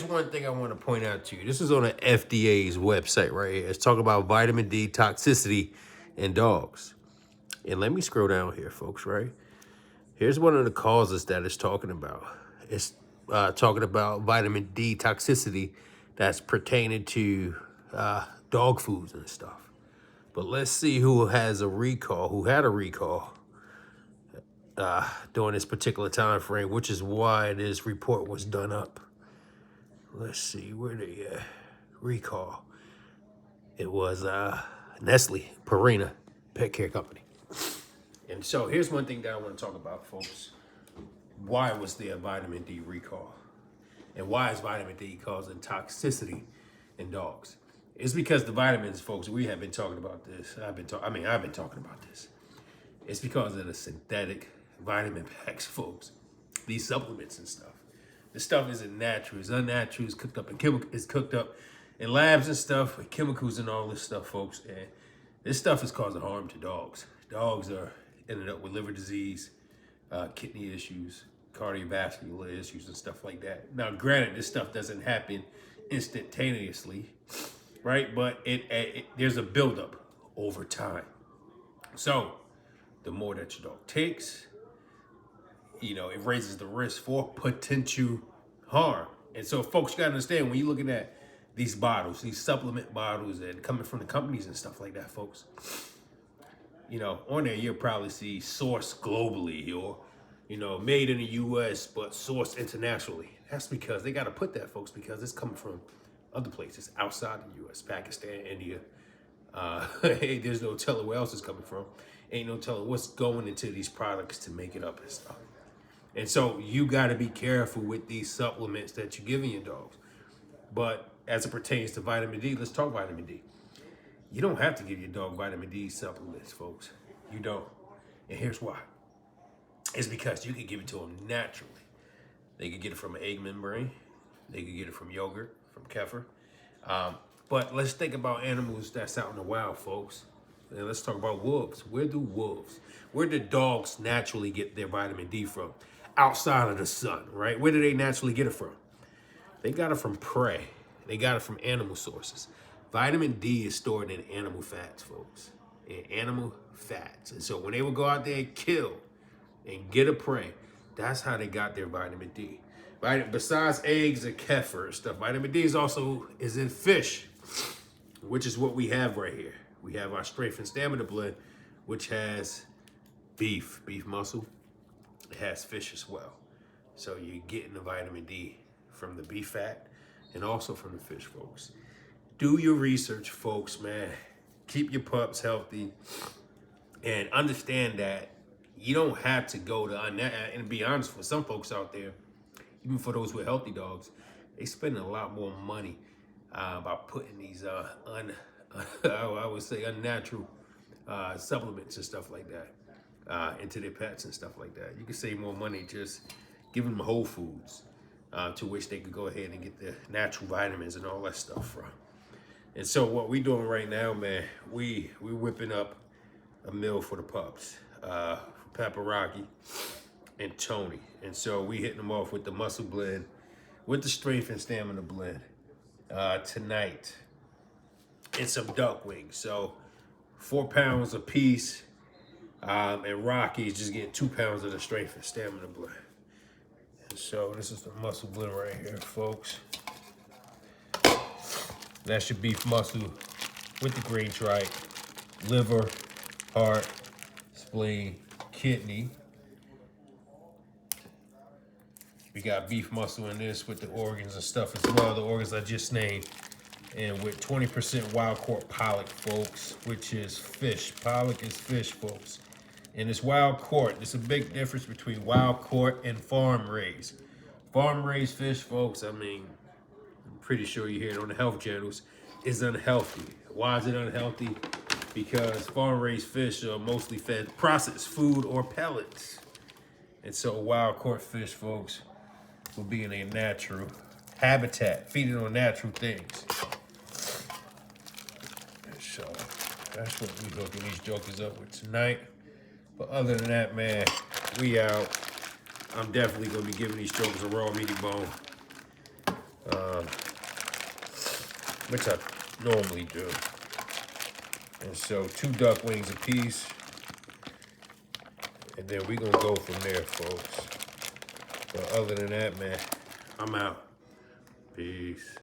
one thing I want to point out to you. This is on the FDA's website right here. It's talking about vitamin D toxicity in dogs. And let me scroll down here, folks, right? Here's one of the causes that it's talking about. It's talking about vitamin D toxicity that's pertaining to dog foods and stuff. But let's see who had a recall during this particular time frame, which is why this report was done up. Let's see, where the recall? It was Nestle, Purina, pet care company. And so here's one thing that I want to talk about, folks. Why was there a vitamin D recall? And why is vitamin D causing toxicity in dogs? It's because the vitamins, folks, we have been talking about this. I've been talking about this. It's because of the synthetic vitamin packs, folks. These supplements and stuff. This stuff isn't natural. It's unnatural. It's cooked up in it's cooked up in labs and stuff with chemicals and all this stuff, folks. And this stuff is causing harm to dogs. Dogs are ending up with liver disease, kidney issues, cardiovascular issues, and stuff like that. Now, granted, this stuff doesn't happen instantaneously, right? But there's a buildup over time. So, the more that your dog takes, it raises the risk for potential harm. And so, folks, you gotta understand, when you're looking at these bottles, these supplement bottles, and coming from the companies and stuff like that, folks, on there you'll probably see sourced globally or, made in the U.S. but sourced internationally. That's because they got to put that, folks, because it's coming from other places outside the U.S., Pakistan, India. Hey, there's no telling where else it's coming from. Ain't no telling what's going into these products to make it up and stuff. And so you got to be careful with these supplements that you're giving your dogs. But as it pertains to vitamin D, let's talk vitamin D. You don't have to give your dog vitamin D supplements, folks. You don't. And here's why. It's because you can give it to them naturally. They could get it from an egg membrane. They could get it from yogurt, from kefir. But let's think about animals that's out in the wild, folks. And let's talk about wolves. Where do dogs naturally get their vitamin D from? Outside of the sun, right? Where do they naturally get it from? They got it from prey. They got it from animal sources. Vitamin D is stored in animal fats, folks. In animal fats. And so when they would go out there and kill and get a prey, that's how they got their vitamin D. Right? Besides eggs and kefir and stuff, vitamin D is in fish, which is what we have right here. We have our strength and stamina blend, which has beef muscle. It has fish as well. So you're getting the vitamin D from the beef fat and also from the fish, folks. Do your research, folks, man. Keep your pups healthy and understand that you don't have to go to, and be honest, for some folks out there, even for those with healthy dogs, they spend a lot more money by putting these I would say unnatural supplements and stuff like that into their pets and stuff like that. You can save more money just giving them whole foods to which they could go ahead and get the natural vitamins and all that stuff from. And so what we doing right now, man, we whipping up a meal for the pups, for Pepper, Rocky, and Tony. And so we hitting them off with the muscle blend, with the strength and stamina blend tonight. And some duck wings. So 4 pounds a piece. And Rocky is just getting 2 pounds of the strength and stamina blend. And so this is the muscle blend right here, folks. That's your beef muscle with the green tripe, liver, heart, spleen, kidney. We got beef muscle in this with the organs and stuff as well, the organs I just named. And with 20% wild caught pollock, folks, which is fish. Pollock is fish, folks. And it's wild caught. There's a big difference between wild caught and farm raised. Farm raised fish, folks, I'm pretty sure you hear it on the health channels, is unhealthy. Why is it unhealthy? Because farm raised fish are mostly fed processed food or pellets. And so wild caught fish, folks, will be in a natural habitat, feeding on natural things. And so that's what we hooking these jokers up with tonight. But other than that, man, we out. I'm definitely gonna be giving these jokers a raw meaty bone. which I normally do. And so 2 duck wings a piece. And then we're gonna go from there, folks. But other than that, man, I'm out. Peace.